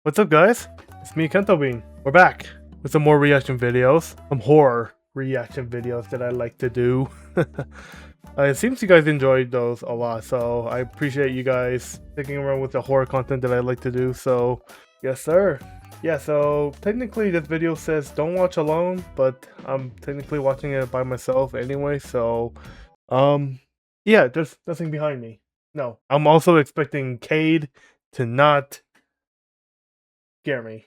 What's up, guys? It's me, Kentobean. We're back with some more reaction videos. Some horror reaction videos that I like to do. It seems you guys enjoyed those a lot, so I appreciate you guys sticking around with the horror content that I like to do. So, yes, sir. Yeah, so technically this video says don't watch alone, but I'm technically watching it by myself anyway. So, yeah, there's nothing behind me. No, I'm also expecting Cade to not scare me.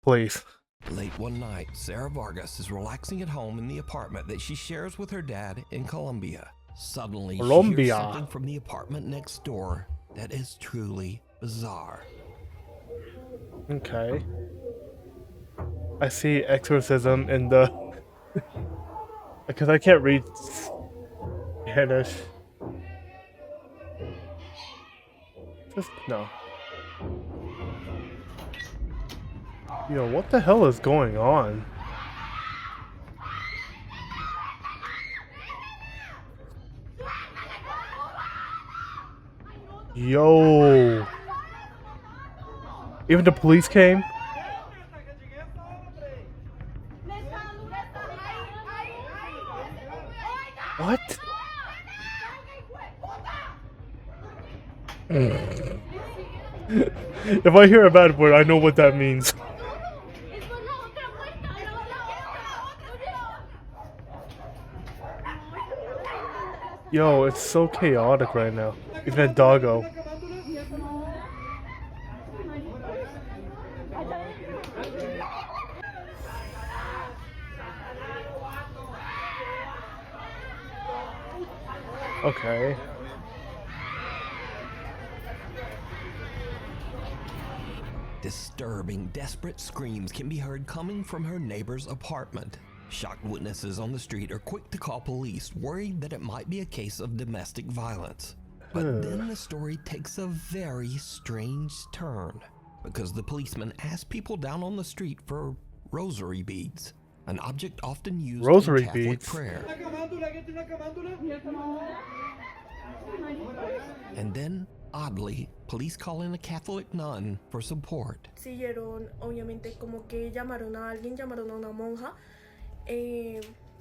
Please. Late one night, Sarah Vargas is relaxing at home in the apartment that she shares with her dad in Colombia. Suddenly, she hears something from the apartment next door that is truly bizarre. Okay. I see exorcism in the... because I can't read Spanish. Just no. Yo, what the hell is going on? Yo. Even the police came? What? If I hear a bad word, I know what that means. Yo, it's so chaotic right now. Even a doggo. Okay. Disturbing, desperate screams can be heard coming from her neighbor's apartment. Shocked witnesses on the street are quick to call police, worried that it might be a case of domestic violence. But then the story takes a very strange turn, because the policeman asked people down on the street for rosary beads, an object often used in Catholic prayer. And then, oddly, police call in a Catholic nun for support. Siguieron, obviamente, como que llamaron a alguien, llamaron a una monja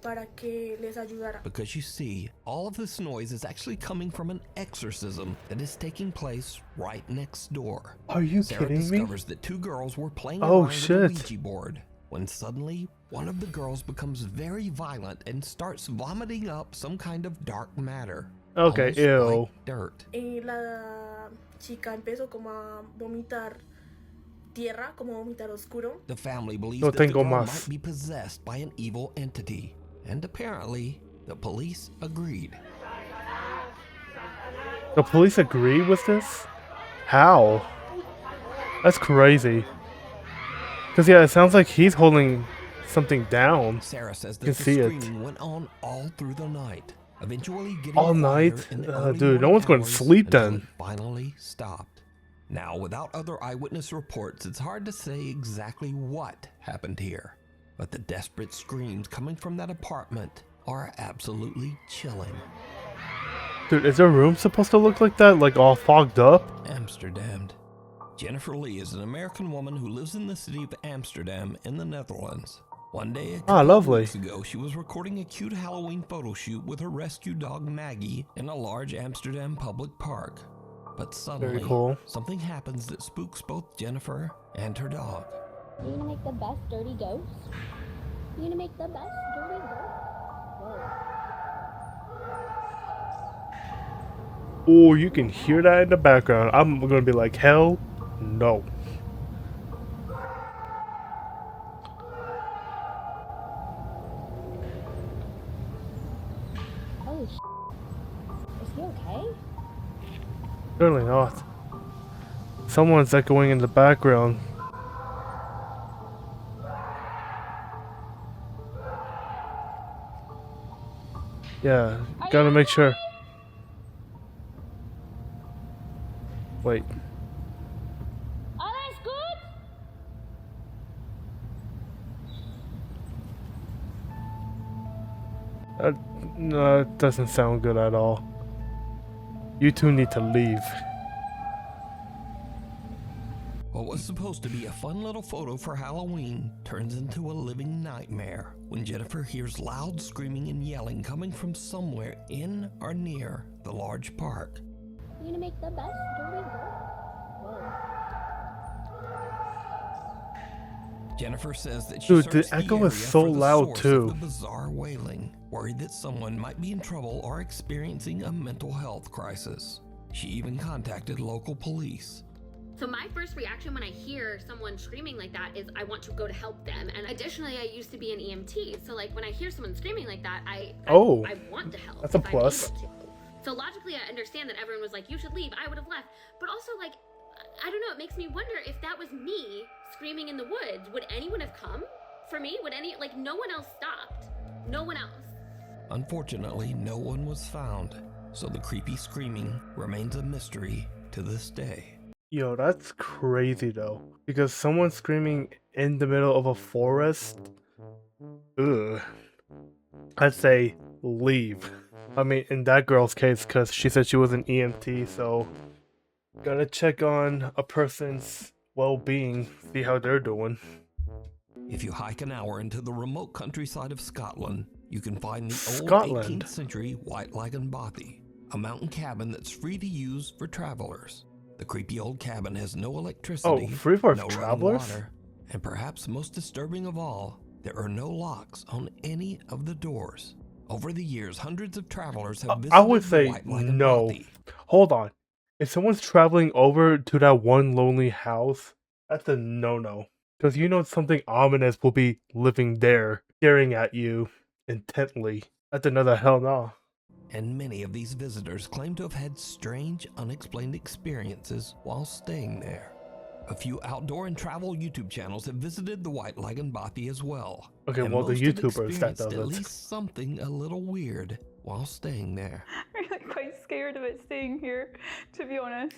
para que les ayudara. Because you see, all of this noise is actually coming from an exorcism that is taking place right next door. Are you Sarah kidding me? discovers that two girls were playing around with a Ouija board, when suddenly, one of the girls becomes very violent and starts vomiting up some kind of dark matter. Okay, ew. Like dirt. La chica empezó como a vomitar tierra, como vomitar oscuro. The family believes that the girl might be possessed by an evil entity, and apparently, the police agreed. The police agree with this? How? That's crazy. Because yeah, it sounds like he's holding something down. Sarah says that the screaming went on all through the night. Eventually getting all night? Dude, no one's going to sleep then. It finally stopped. Now, without other eyewitness reports, it's hard to say exactly what happened here. But the desperate screams coming from that apartment are absolutely chilling. Dude, is their room supposed to look like that? Like all fogged up? Amsterdam. Jennifer Lee is an American woman who lives in the city of Amsterdam in the Netherlands. One day a couple of weeks ago, she was recording a cute Halloween photo shoot with her rescue dog Maggie in a large Amsterdam public park. But suddenly, something happens that spooks both Jennifer and her dog. You gonna make the best dirty ghost? You gonna make the best dirty ghost? Whoa. Oh, you can hear that in the background. I'm gonna be like, hell no. Holy sh**. Is he okay? Certainly not. Someone's echoing in the background. Yeah, gotta make sure. Wait. Alles gut? No, it doesn't sound good at all. You two need to leave. A What was supposed to be a fun little photo for Halloween turns into a living nightmare when Jennifer hears loud screaming and yelling coming from somewhere in or near the large park. You gonna make the best dirty girl? Whoa. Jennifer says that she Dude, the searched echo area is so for the loud, source too. of the bizarre wailing, worried that someone might be in trouble or experiencing a mental health crisis. She even contacted local police. So my first reaction when I hear someone screaming like that is I want to go to help them. And additionally, I used to be an EMT. So like when I hear someone screaming like that, I want to help. That's a if I'm plus. able to. So logically, I understand that everyone was like, you should leave. I would have left. But also like, I don't know, it makes me wonder if that was me screaming in the woods, would anyone have come for me? No one else stopped. No one else. Unfortunately, no one was found. So the creepy screaming remains a mystery to this day. Yo, that's crazy though. Because someone screaming in the middle of a forest? Ugh. I'd say leave. I mean, in that girl's case, because she said she was an EMT, so gotta check on a person's well-being, see how they're doing. If you hike an hour into the remote countryside of Scotland, you can find the old Scotland? 18th century White Lagan Bothy, a mountain cabin that's free to use for travelers. The creepy old cabin has no electricity, free for no running travelers? water, and perhaps most disturbing of all, there are no locks on any of the doors. Over the years, hundreds of travelers have visited I would the say White Lagan no. Bothy. Hold on. If someone's traveling over to that one lonely house, that's a no-no. Because you know something ominous will be living there, staring at you intently. That's another hell no. And many of these visitors claim to have had strange, unexplained experiences while staying there. A few outdoor and travel YouTube channels have visited the White Lagan Bothy as well. Okay, and well, the most have YouTubers that experienced does at it. least something a little weird while staying there. I'm really quite scared about staying here, to be honest.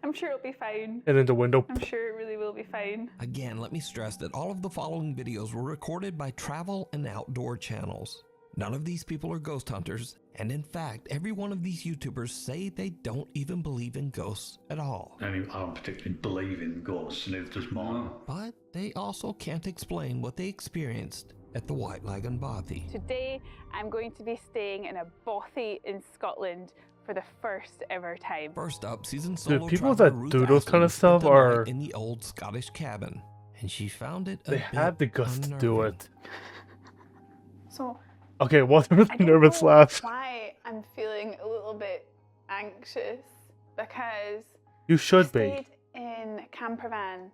I'm sure it'll be fine. And in the window. I'm sure it really will be fine. Again, let me stress that all of the following videos were recorded by travel and outdoor channels. None of these people are ghost hunters, and in fact, every one of these YouTubers say they don't even believe in ghosts at all. I mean, I don't particularly believe in ghosts, neither does mine. But they also can't explain what they experienced at the White Lagan Bothy. Today, I'm going to be staying in a bothy in Scotland for the first ever time. First up, seasoned solo people traveler that Ruth do those kind of Aston spent stuff the are- night in the old Scottish cabin, and she found it a They bit had the guts to do unnerving. it. So, Okay, what's the I don't nervous know laugh? why I'm feeling a little bit anxious, because You I should be. stayed in camper van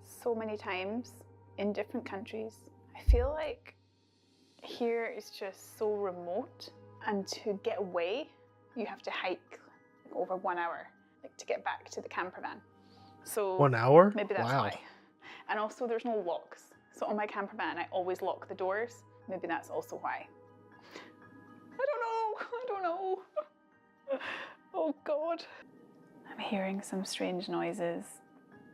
so many times in different countries. I feel like here is just so remote, and to get away, you have to hike over 1 hour, like to get back to the camper van. So 1 hour? maybe that's Wow. why. And also there's no locks. So on my camper van, I always lock the doors. Maybe that's also why. I don't know. Oh God. I'm hearing some strange noises.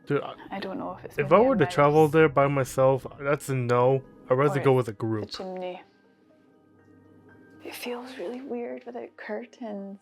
Dude, I don't know if it's if maybe I were a to travel mouse there by myself, that's a no. I'd rather or go it's with a group. The chimney. It feels really weird without curtains,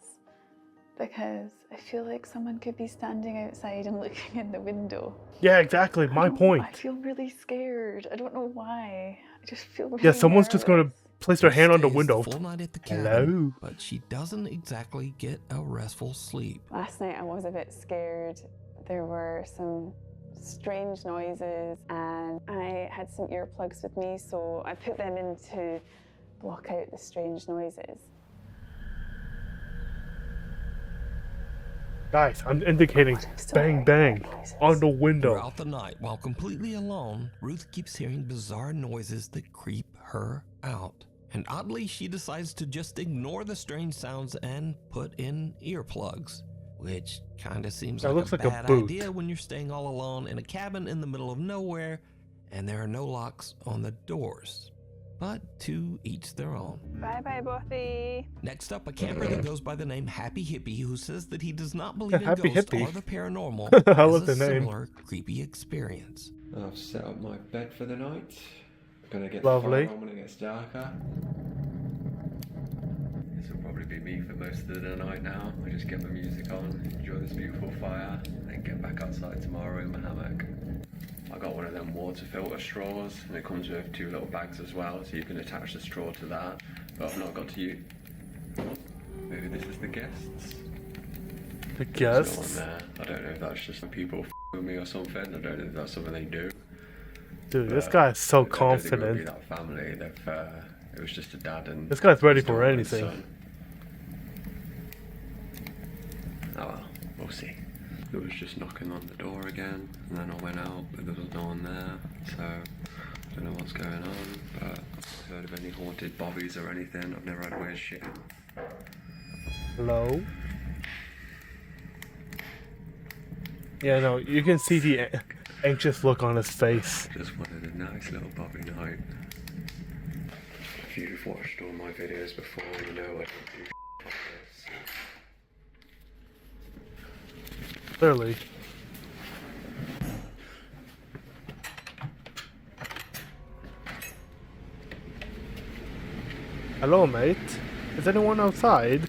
because I feel like someone could be standing outside and looking in the window. Yeah, exactly. My I point. feel really scared. I don't know why. I just feel really Yeah, someone's just gonna nervous. place their hand on the Stays window. full night at the cabin, Hello. but she doesn't exactly get a restful sleep. Last night I was a bit scared. There were some strange noises and I had some earplugs with me, so I put them in to block out the strange noises. Guys, I'm indicating I'm still bang hearing bang noises. on the window. Throughout the night, while completely alone, Ruth keeps hearing bizarre noises that creep her out. And oddly, she decides to just ignore the strange sounds and put in earplugs, which kinda seems That like looks a like a bad boot. idea when you're staying all alone in a cabin in the middle of nowhere and there are no locks on the doors. But to each their own. Bye bye, Bothy. Next up, a camper that goes by the name Happy Hippie, who says that he does not believe in Happy ghosts Hippie. or the paranormal, I has love a the name. similar creepy experience. I've set up my bed for the night. Gonna get Lovely. the fire on when it gets darker. this will probably be me for most of the night now. I just get my music on, enjoy this beautiful fire, and then get back outside tomorrow in my hammock. I got one of them water filter straws, and it comes with 2 little bags as well, so you can attach the straw to that. But I've not got to use. Maybe this is the guests. The There's no one guests? there. I don't know if that's just people with me or something. I don't know if that's something they do. Dude, this guy is so I don't think it would be confident. that family. They've, it was just a dad and. This guy's ready his for daughter and anything. son. Oh well, we'll see. It was just knocking on the door again, and then I went out, but there was no one there, so I don't know what's going on, but I've heard of any haunted bobbies or anything. I've never had weird shit. Hello? Yeah, no, you can see the anxious look on his face. Just wanted a nice little bobby night. If you've watched all my videos before, you know I don't do like this. Clearly. Hello, mate. Is anyone outside?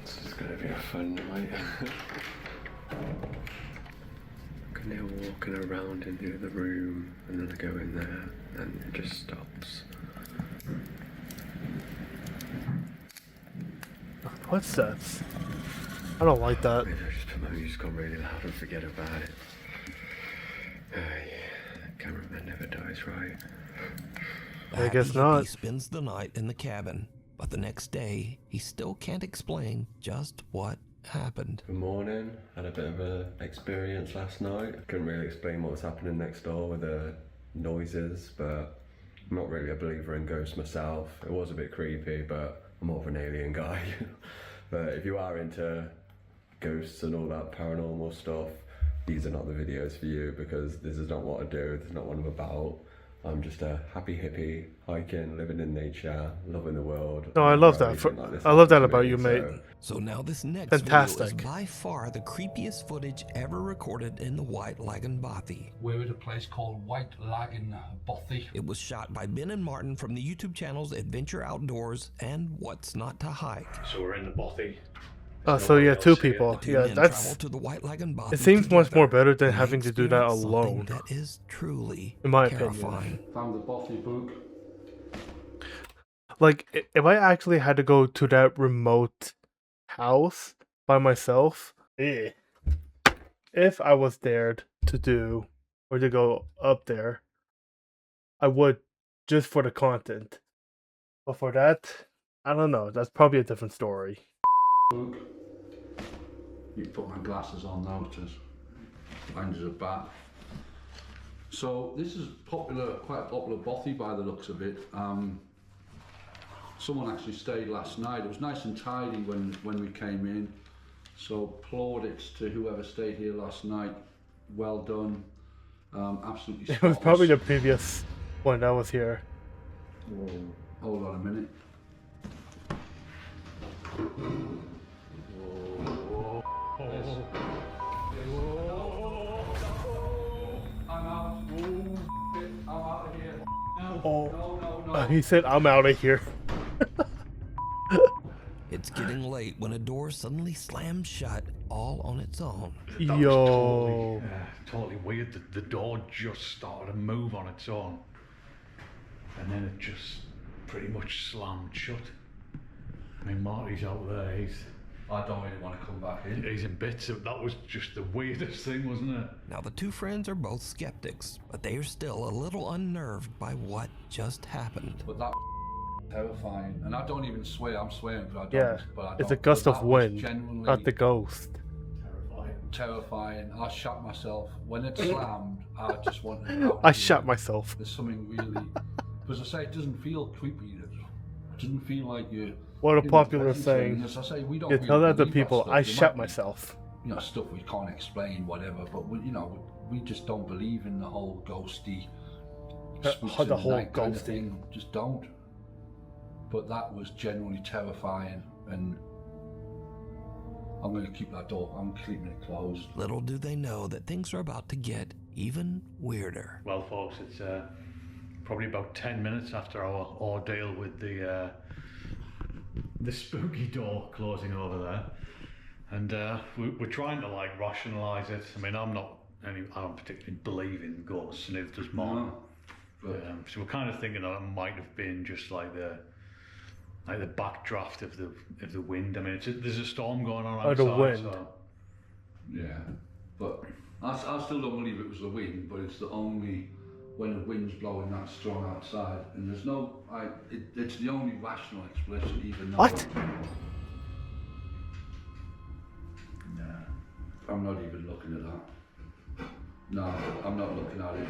This is gonna be a fun night. I'm now walking around into the room, and then I go in there, and it just stops. What's that? I don't like that. Maybe I just put my music on really loud and forget about it. Yeah, cameraman never dies, right? I guess Happy not. Hippie spends the night in the cabin, but the next day he still can't explain just what happened. Good morning. Had a bit of an experience last night. Couldn't really explain what was happening next door with the noises, but I'm not really a believer in ghosts myself. It was a bit creepy, but I'm more of an alien guy. But if you are into ghosts and all that paranormal stuff, these are not the videos for you, because this is not what I do. This is not what I'm about. I'm just a happy hippie, hiking, living in nature, loving the world. No, I love that. Anything like this I love that happens to about me, you, mate. So now this next Fantastic. video is by far the creepiest footage ever recorded in the White Lagoon Bothy. We're at a place called White Lagoon Bothy. It was shot by Ben and Martin from the YouTube channels Adventure Outdoors and What's Not to Hike. So we're in the Bothy. Oh, so yeah, 2 people. The two Yeah, men that's. traveled to the White Lagoon Bothy It seems much together more better than and having to do that experienced something alone. That is truly In my opinion. terrifying. Found the Bothy book. Like, if I actually had to go to that remote house by myself, if I was dared to do or to go up there, I would, just for the content. But for that, I don't know. That's probably a different story. Book. You put my glasses on now to find us a bat. So this is popular, quite a popular bothy by the looks of it. Someone actually stayed last night. It was nice and tidy when we came in. So plaudits to whoever stayed here last night. Well done. Absolutely spotless. It was probably the previous one that was here. Whoa. Hold on a minute. I'm out. I'm out of here. No. He said, "I'm out of here." It's getting late when a door suddenly slams shut all on its own. That was Yo. totally weird. The door just started to move on its own, and then it just pretty much slammed shut. I mean, Marty's out there. I don't really want to come back in. He's in bits. That was just the weirdest thing, wasn't it? Now the two friends are both skeptics, but they are still a little unnerved by what just happened. But that was terrifying. And I don't even swear. I'm swearing because I don't. Yeah, But I don't. it's a But gust that of was wind, genuinely not the ghost. terrifying. I shot myself. When it slammed, I just wanted to out I of shot here. myself. There's something really, because I say it doesn't feel creepy. It doesn't feel like you. What a in the popular presence of saying. it. As I say, we don't You really tell that to believe people, stuff. I There shot might be, myself. You know, stuff we can't explain, whatever. But we just don't believe in the whole ghosty, spooks in The whole night kind of ghosty. thing. Just don't. But that was genuinely terrifying, and I'm going to keep that door. I'm keeping it closed. Little do they know that things are about to get even weirder. Well, folks, it's probably about 10 minutes after our ordeal with the spooky door closing over there, and we're trying to like rationalise it. I mean, I don't particularly believe in ghosts, and neither does Mark. No, So we're kind of thinking that it might have been just like the backdraft of the wind. I mean, there's a storm going on outside. The wind. So. yeah, but I still don't believe it was the wind, but it's the only when the wind's blowing that strong outside, and there's no, it's the only rational explanation even though. What? Nah, I'm not even looking at that. No, I'm not looking at it.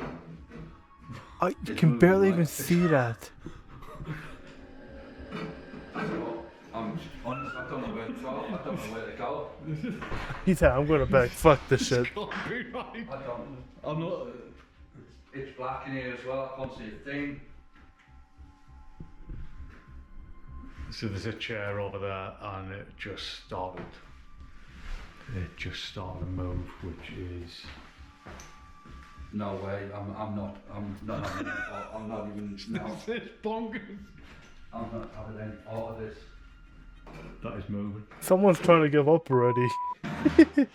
I It's can moving barely like- even see that. I'm honest, I don't know where to go. I don't know where to go. He said, I'm gonna back. Fuck this shit. Can't be right. I don't. I'm not. It's black in here as well. I can't see a thing. So there's a chair over there, and it just started to move, which is. No way. I'm not even. No, It's bonkers. I'm not having any part of this. That is moving. Someone's trying to give up already. Jesus Christ.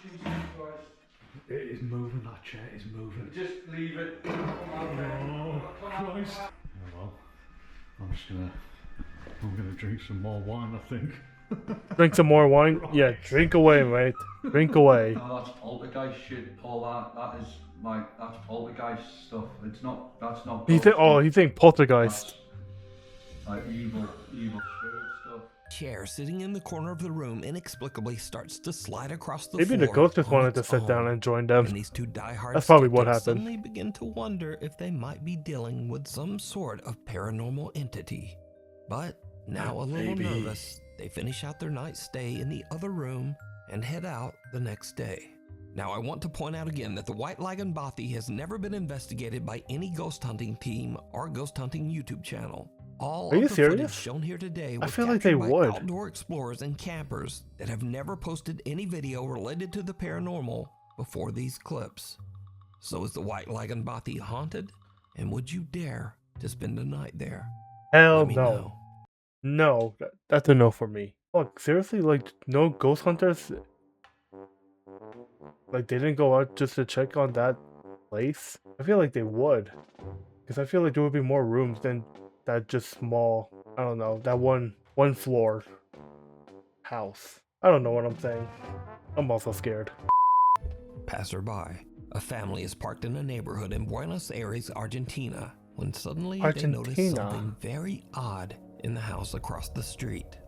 It is moving. That chair is moving. Just leave it. Come on, Oh Christ! Oh well, I'm gonna drink some more wine, I think. Drink some more wine? Yeah, drink away, mate. Drink away. No, that's poltergeist shit, Paul. That's poltergeist stuff. It's not. That's not. He think poltergeist. That's, like evil spirit stuff. Chair sitting in the corner of the room inexplicably starts to slide across the Maybe floor. the ghost just on wanted to its sit down own. and join them. And these two diehard That's probably what skeptics happened. suddenly begin to wonder if they might be dealing with some sort of paranormal entity. But now a little Maybe. nervous, they finish out their night stay in the other room and head out the next day. Now I want to point out again that the White Lagan Bothy has never been investigated by any ghost hunting team or ghost hunting YouTube channel. All Are you of the footage serious? shown here today was feel like they captured by would. outdoor explorers and campers that have never posted any video related to the paranormal before these clips. So is the White Lagan Bothy haunted? And would you dare to spend a night there? Hell Let me no. know. No, that's a no for me. Fuck, seriously? Like, no ghost hunters? Like, they didn't go out just to check on that place? I feel like they would. Because I feel like there would be more rooms than that just small, I don't know, that one floor house. I don't know what I'm saying. I'm also scared. Passerby. A family is parked in a neighborhood in Buenos Aires, Argentina, when suddenly they notice Argentina. something very odd in the house across the street.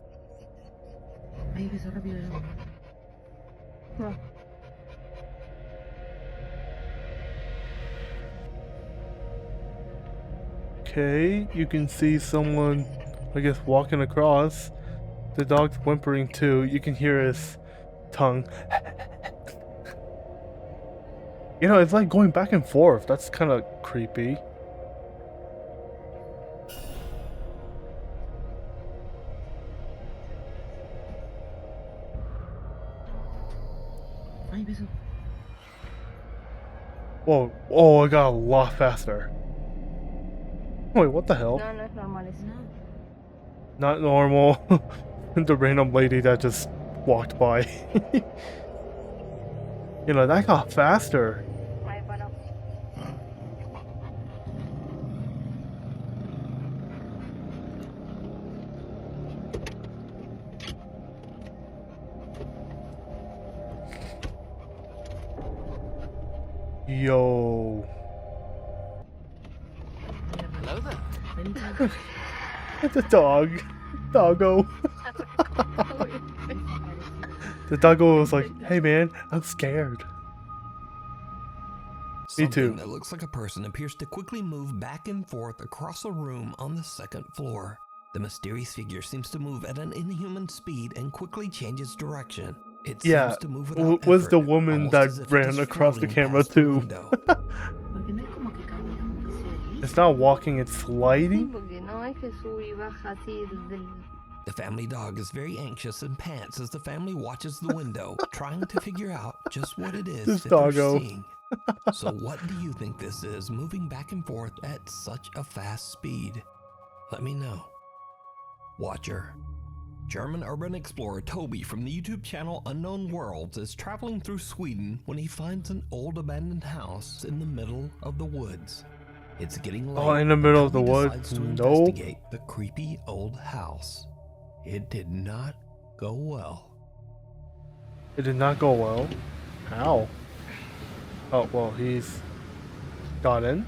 Okay, you can see someone, I guess, walking across. The dog's whimpering too. You can hear his tongue. You know, it's like going back and forth. That's kind of creepy. Whoa, oh, it got a lot faster. Wait, what the hell? No, no es normal eso. Not normal. The random lady that just walked by. You know, that got faster. Ahí paró. Yo. Hello there. The dog. Doggo. The doggo was like, hey man, I'm scared. Me too. Something that looks like a person appears to quickly move back and forth across a room on the second floor. The mysterious figure seems to move at an inhuman speed and quickly changes direction. It Yeah, seems to move without was effort, the woman almost that as if it ran is across the floating camera past the too. window. Porque no es como que camina muy seguido. It's not walking, it's Sí, sliding. porque no es que sube y baja así del... The family dog is very anxious and pants as the family watches the window, trying to figure out just what it is This that they're doggo. seeing. So what do you think this is moving back and forth at such a fast speed? Let me know. Watcher. German urban explorer Toby from the YouTube channel Unknown Worlds is traveling through Sweden when he finds an old abandoned house in the middle of the woods. It's getting late. Oh, in the middle of the Toby woods? decides to Nope. investigate the creepy old house. It did not go well. It did not go well. How? Oh, well, he's got in.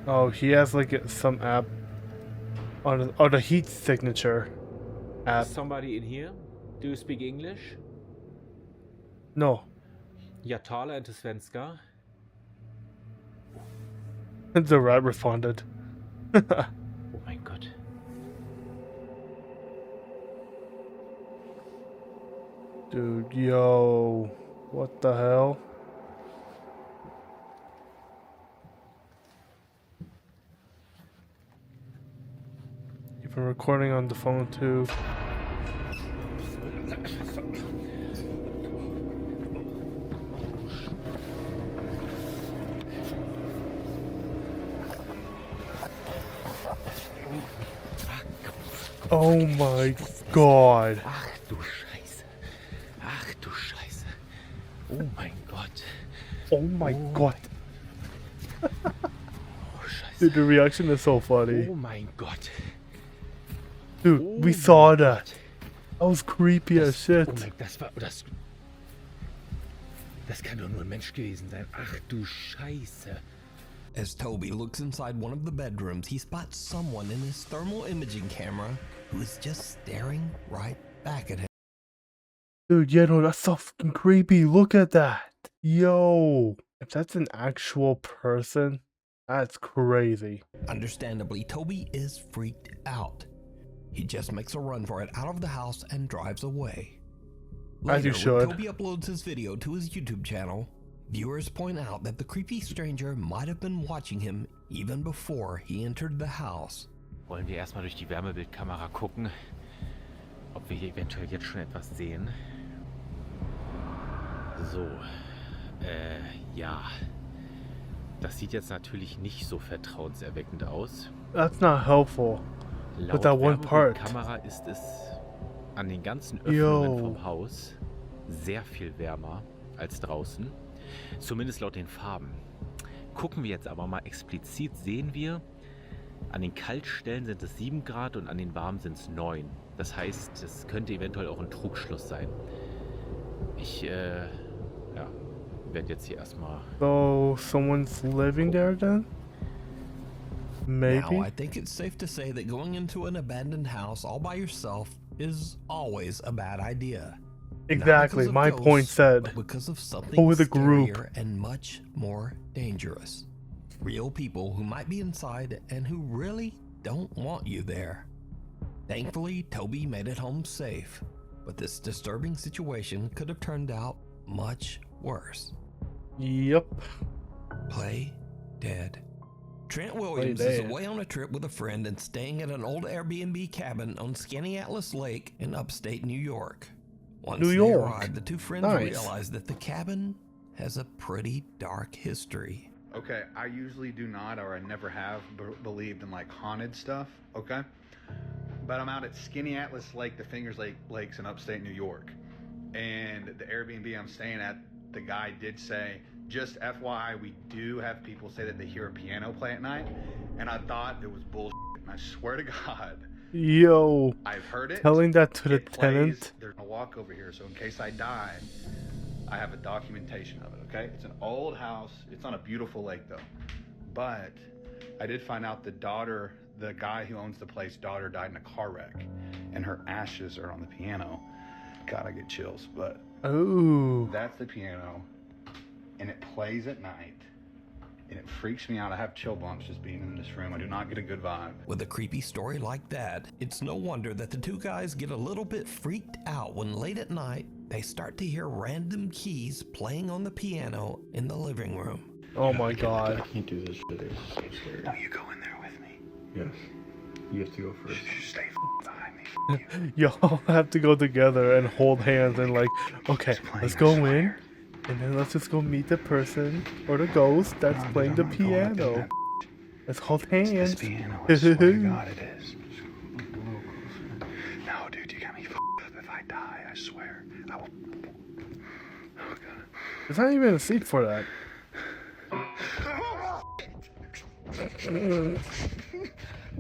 Oh, he has like some app on the heat signature app. Somebody in here? Do you speak English? No, Ja, talar inte svenska. the rat responded. Oh mein Gott. Dude, yo, what the hell? You've been recording on the phone too. Oh my god. Ach du Scheiße. Ach du Scheiße. Oh mein Gott. Oh my god. Oh Scheiße. Dude, the reaction is so funny. Oh mein Gott. Dude, Oh we saw mein that. Gott. That was creepy as shit. Oh mein, das kann doch nur ein Mensch gewesen sein. Ach du Scheiße. As Toby looks inside one of the bedrooms, he spots someone in his thermal imaging camera who is just staring right back at him. Dude, yeah, no, that's so fucking creepy. Look at that. Yo. If that's an actual person, that's crazy. Understandably, Toby is freaked out. He just makes a run for it out of the house and drives away. As you Later, should. when Toby uploads his video to his YouTube channel, viewers point out that the creepy stranger might have been watching him even before he entered the house. Wollen wir erstmal durch die Wärmebildkamera gucken, ob wir hier eventuell jetzt schon etwas sehen. So, ja. Das sieht jetzt natürlich nicht so vertrauenserweckend aus. That's not helpful. Laut But that one part. Wärmebildkamera ist es an den ganzen Öffnungen Yo. vom Haus sehr viel wärmer als draußen. Zumindest laut den Farben. Gucken wir jetzt aber mal explizit, sehen wir, an den Kaltstellen sind es 7 Grad und an den warmen sind es 9. Das heißt, es könnte eventuell auch ein Trugschluss sein. Ich, ja, werde jetzt hier erstmal... So, someone's living there then? Maybe? Now, I think it's safe to say that going into an abandoned house all by yourself is always a bad idea. Exactly, Not because of my ghosts, point said. but because of something Go with a group. scarier and much more dangerous. Real people who might be inside and who really don't want you there. Thankfully, Toby made it home safe, but this disturbing situation could have turned out much worse. Yep. Play dead. Trent Williams is dead. away on a trip with a friend and staying at an old Airbnb cabin on Skaneateles Lake in upstate New York. Once New they York. arrive, the two friends Nice. realize that the cabin has a pretty dark history. Okay, I usually do not, or I never have believed in like haunted stuff, okay? But I'm out at Skaneateles Lake, the Fingers Lakes in upstate New York. And the Airbnb I'm staying at, the guy did say, just FYI, we do have people say that they hear a piano play at night. And I thought it was bullshit. And I swear to God, Yo. I've heard it. Telling that to the It plays. tenant. There's a walk over here, so in case I die, I have a documentation of it, okay? It's an old house. It's on a beautiful lake, though. But I did find out the daughter, the guy who owns the place, daughter died in a car wreck. And her ashes are on the piano. God, I get chills. But Ooh. that's the piano. And it plays at night. And it freaks me out. I have chill bumps just being in this room. I do not get a good vibe. With a creepy story like that, it's no wonder that the two guys get a little bit freaked out when late at night they start to hear random keys playing on the piano in the living room. Oh my god. I can't do this shit. It's so scary. No, you go in there with me. Yes. You have to go first. Stay behind me. Y'all have to go together and hold hands and like, okay, let's go in, and then let's just go meet the person or the ghost that's playing the piano. Let's hold hands. Piano, I swear to God it is. No, dude, you got me up. If I die, I swear, I will. Oh, God. There's not even a seat for that.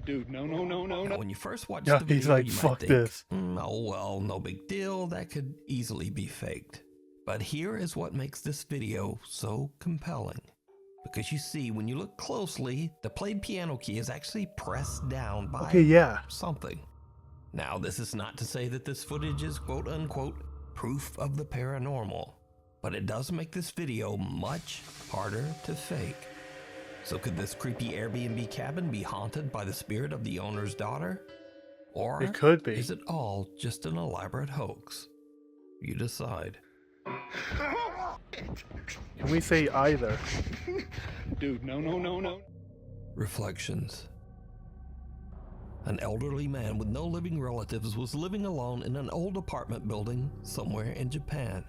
Dude, no. Now, when you first watch Yeah, the video, he's like, you might fuck think, this. Oh well, no big deal. That could easily be faked. But here is what makes this video so compelling. Because you see, when you look closely, the played piano key is actually pressed down by something. Now, this is not to say that this footage is quote unquote proof of the paranormal, but it does make this video much harder to fake. So could this creepy Airbnb cabin be haunted by the spirit of the owner's daughter? Or It could be. is it all just an elaborate hoax? You decide. Can we say either? Dude, no. Reflections. An elderly man with no living relatives was living alone in an old apartment building somewhere in Japan.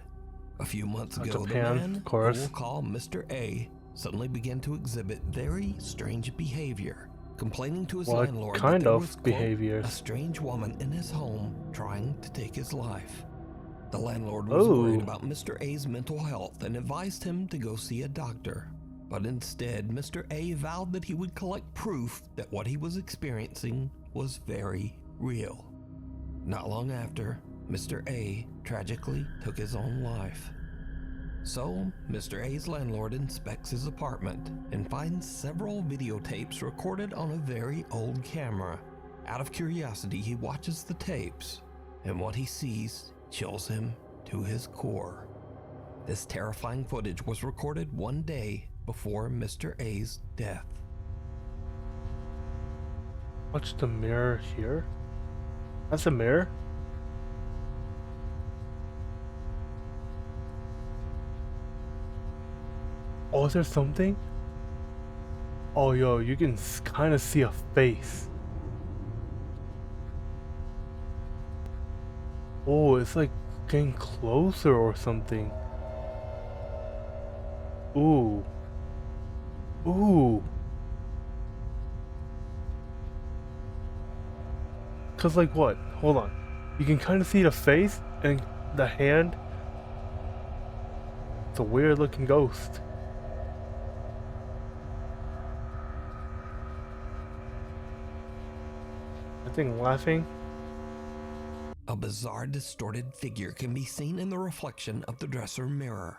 A few months ago, the man, who we'll call Mr. A, suddenly began to exhibit very strange behavior, complaining to his landlord that there was, quote, a strange woman in his home trying to take his life. The landlord was worried about Mr. A's mental health and advised him to go see a doctor. But instead, Mr. A vowed that he would collect proof that what he was experiencing was very real. Not long after, Mr. A tragically took his own life. So, Mr. A's landlord inspects his apartment and finds several videotapes recorded on a very old camera. Out of curiosity, he watches the tapes, and what he sees chills him to his core. This terrifying footage was recorded one day before Mr. A's death. Watch the mirror here. That's a mirror? Oh, is there something? Oh, yo, you can kind of see a face. Oh, it's like getting closer or something. Ooh. Ooh. Cause like what? Hold on. You can kind of see the face and the hand. It's a weird looking ghost. I think laughing. A bizarre, distorted figure can be seen in the reflection of the dresser mirror,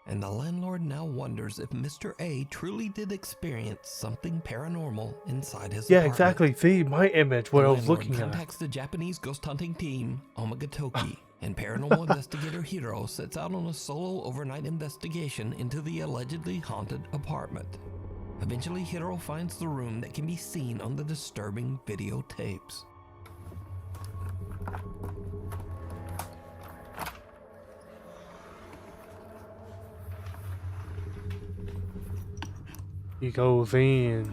and the landlord now wonders if Mr. A truly did experience something paranormal inside his apartment. Exactly. See, my image, what I was looking at. Contacts the Japanese ghost hunting team, Omagatoki, and paranormal investigator Hiro sets out on a solo overnight investigation into the allegedly haunted apartment. Eventually, Hiro finds the room that can be seen on the disturbing videotapes. He goes in.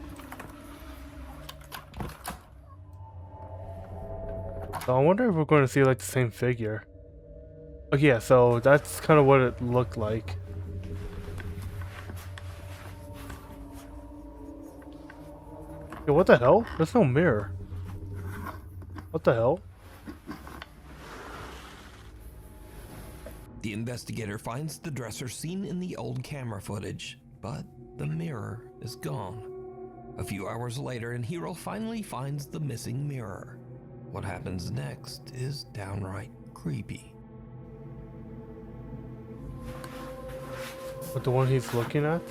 So I wonder if we're going to see like the same figure. Oh yeah, so that's kind of what it looked like. Yo, what the hell? There's no mirror. What the hell? The investigator finds the dresser seen in the old camera footage, but the mirror is gone. A few hours later, and Hiro finally finds the missing mirror. What happens next is downright creepy. What, the one he's looking at?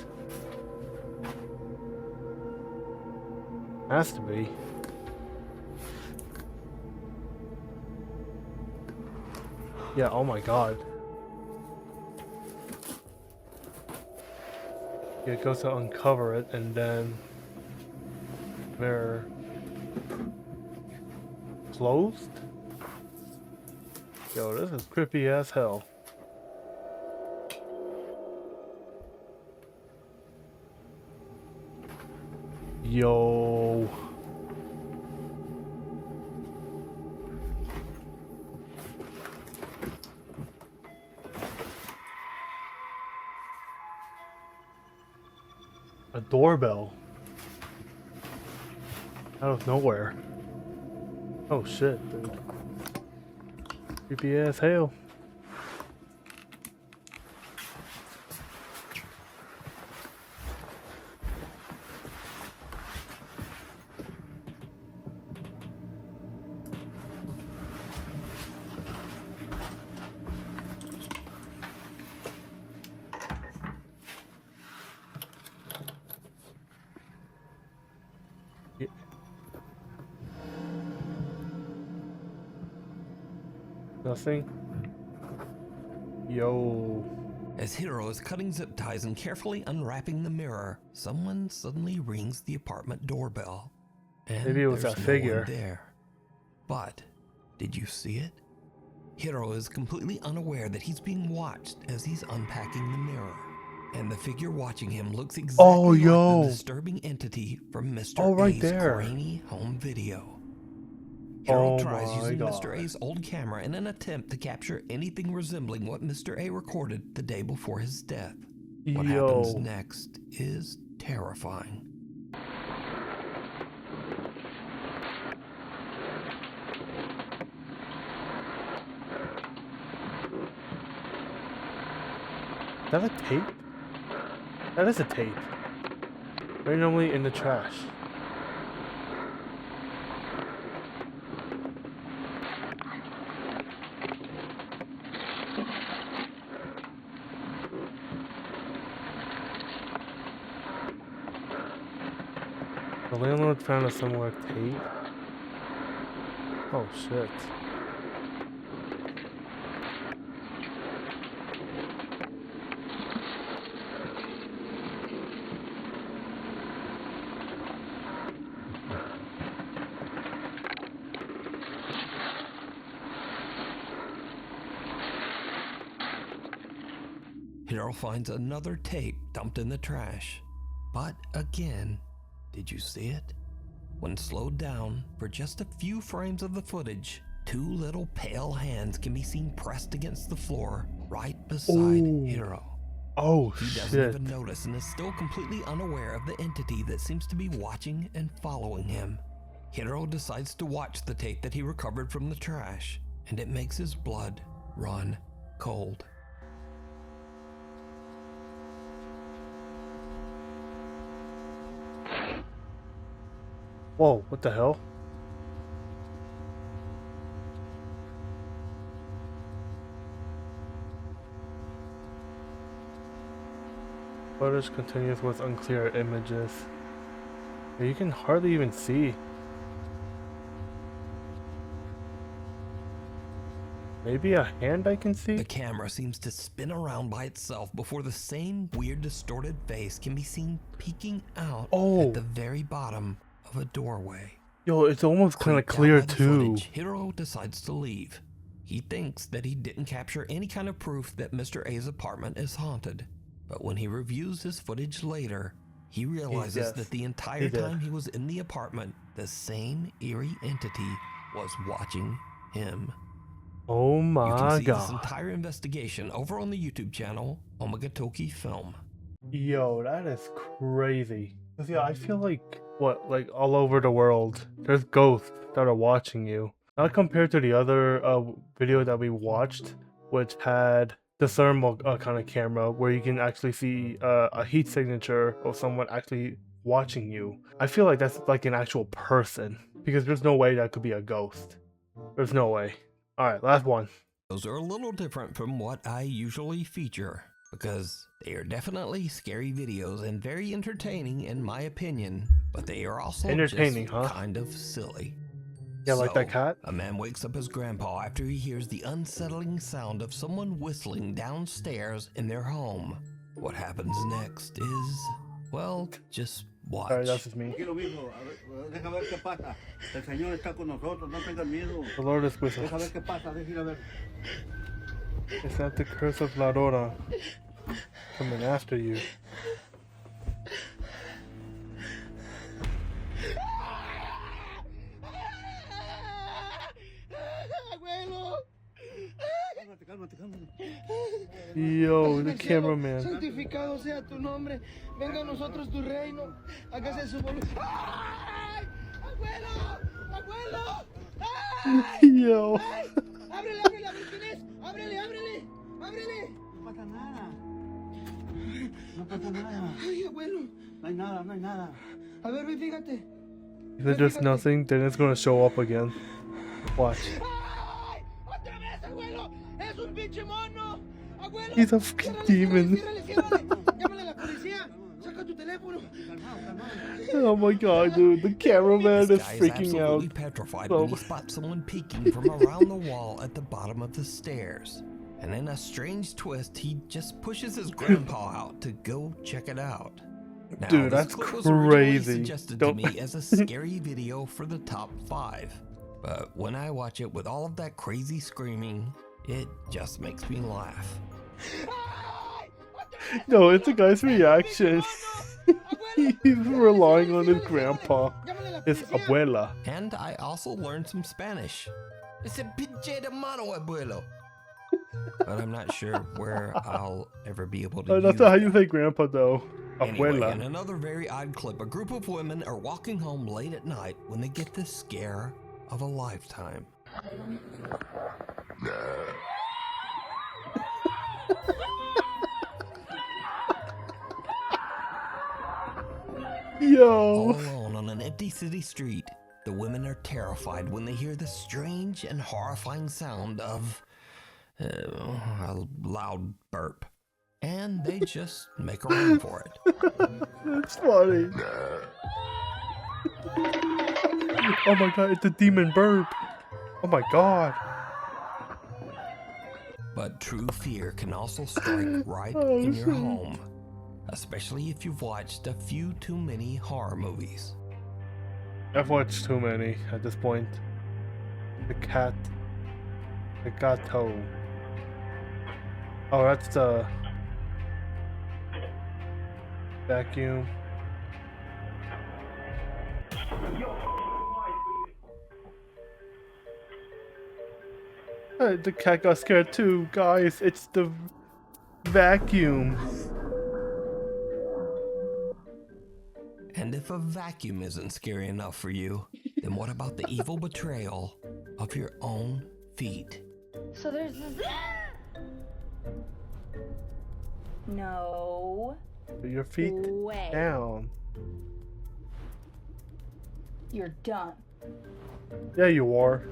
Has to be. Yeah, oh my god. Yeah, it goes to uncover it and then mirror closed? Yo, this is creepy as hell. Yo. doorbell. Out of nowhere. Oh shit, dude. Creepy as hell. Nothing. Yo. As Hiro is cutting zip ties and carefully unwrapping the mirror, someone suddenly rings the apartment doorbell. And Maybe it was there's that no figure. one there. But did you see it? Hiro is completely unaware that he's being watched as he's unpacking the mirror. And the figure watching him looks exactly like the disturbing entity from Mr. Right A's there. grainy home video. Hiro Oh tries my using God. Mr. A's old camera in an attempt to capture anything resembling what Mr. A recorded the day before his death. What happens next is terrifying. Is that a tape? That is a tape. Randomly in the trash. The landlord found a similar tape. Oh shit. Hiro finds another tape dumped in the trash. But again, did you see it? When slowed down for just a few frames of the footage, two little pale hands can be seen pressed against the floor right beside Hiro. Oh He doesn't shit. even notice and is still completely unaware of the entity that seems to be watching and following him. Hiro decides to watch the tape that he recovered from the trash, and it makes his blood run cold. Whoa, what the hell? Footage continues with unclear images. You can hardly even see. Maybe a hand I can see? The camera seems to spin around by itself before the same weird distorted face can be seen peeking out at the very bottom of a doorway. Yo, it's almost kind of Creeped out clear by the too. footage, Hiro decides to leave. He thinks that he didn't capture any kind of proof that Mr. A's apartment is haunted. But when he reviews his footage later, he realizes that the entire time he was in the apartment, the same eerie entity was watching him. Oh my You can see this god. entire investigation over on the YouTube channel, Omagatoki Film. Yo, that is crazy. 'Cause, yeah, I feel like, like all over the world, there's ghosts that are watching you. Not compared to the other video that we watched, which had the thermal kind of camera where you can actually see a heat signature of someone actually watching you. I feel like that's like an actual person, because there's no way that could be a ghost. There's no way. Alright, last one. Those are a little different from what I usually feature, because they are definitely scary videos and very entertaining in my opinion, but they are also Entertaining, just kind of silly. Yeah, like that cat? A man wakes up his grandpa after he hears the unsettling sound of someone whistling downstairs in their home. What happens next is, well, just watch. Alright, that's just me. The Lord is with us. It's not the curse of La Aurora coming after you. Yo, the cameraman. Santificado sea tu nombre. Venga a nosotros tu reino. Hágase su voluntad. ¡Ay! ¡Abuelo! ¡Abuelo! ¡Ay! Yo. ¡Ay! ¡Ábrele, ábrele! A ver quién es. ¡Ábrele, ábrele! ¡Ábrele! No pasa nada. No pasa nada. ¡Ay, abuelo! No hay nada, no hay nada. A ver, ven, fíjate. If there's just nothing, then it's gonna show up again. Watch. ¡Ay! ¡Otra vez, abuelo! ¡Es un pinche mono! ¡Abuelo! He's a fucking demon. Llámale a la policía. Saca tu teléfono. Oh my god, dude, the cameraman This is guy is freaking out. absolutely petrified So- when he spots someone peeking from around the wall at the bottom of the stairs. And in a strange twist, he just pushes his grandpa out to go check it out. Now, Dude, this that's clip was originally crazy. suggested Don't- to me as a scary video for the top 5. But when I watch it with all of that crazy screaming, it just makes me laugh. No, it's a guy's reaction. He's relying on his grandpa, his abuela. And I also learned some Spanish. It's a pinche de mano, abuelo. But I'm not sure where I'll ever be able to Oh, use that's not how you that. say grandpa, though. Anyway, in Abuela. another very odd clip, a group of women are walking home late at night when they get the scare of a lifetime. All Yo. alone on an empty city street, the women are terrified when they hear the strange and horrifying sound of a loud burp. And they just make a run for it. That's funny. Oh my god, it's a demon burp. Oh my god. But true fear can also strike right Oh, in your shit. home, especially if you've watched a few too many horror movies. I've watched too many at this point. The cat. The gato. Oh, that's the vacuum. The cat got scared too, guys. It's the vacuum. And if a vacuum isn't scary enough for you, then what about the evil betrayal of your own feet? So there's this. No Put your feet way. down. You're done. Yeah, you are.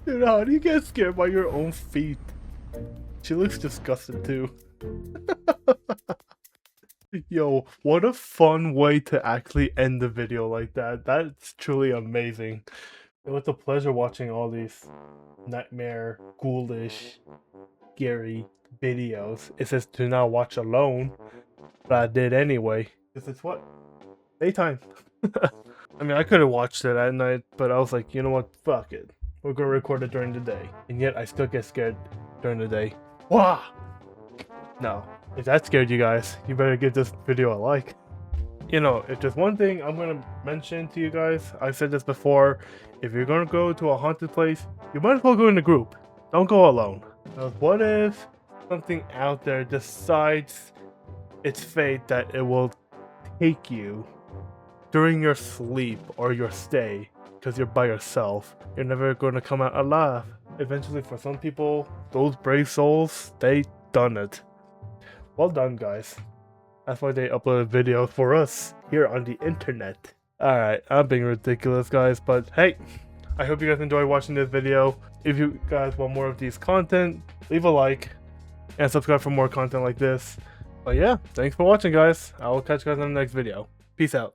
Dude, how do you get scared by your own feet? She looks disgusted too. Yo, what a fun way to actually end the video like that. That's truly amazing. It was a pleasure watching all these nightmare, ghoulish, scary videos. It says do not watch alone, but I did anyway. Because it's what? Daytime. I mean, I could have watched it at night, but I was like, you know what? Fuck it. We're gonna record it during the day. And yet I still get scared during the day. Wah! No. If that scared you guys, you better give this video a like. You know, if there's one thing I'm gonna mention to you guys, I've said this before, if you're gonna go to a haunted place, you might as well go in a group. Don't go alone. Now, what if something out there decides it's fate that it will take you during your sleep or your stay because you're by yourself? You're never going to come out alive. Eventually, for some people, those brave souls, they done it. Well done, guys. That's why they uploaded videos for us here on the internet. Alright, I'm being ridiculous, guys, but hey, I hope you guys enjoyed watching this video. If you guys want more of these content, leave a like and subscribe for more content like this. But yeah, thanks for watching, guys. I will catch you guys in the next video. Peace out.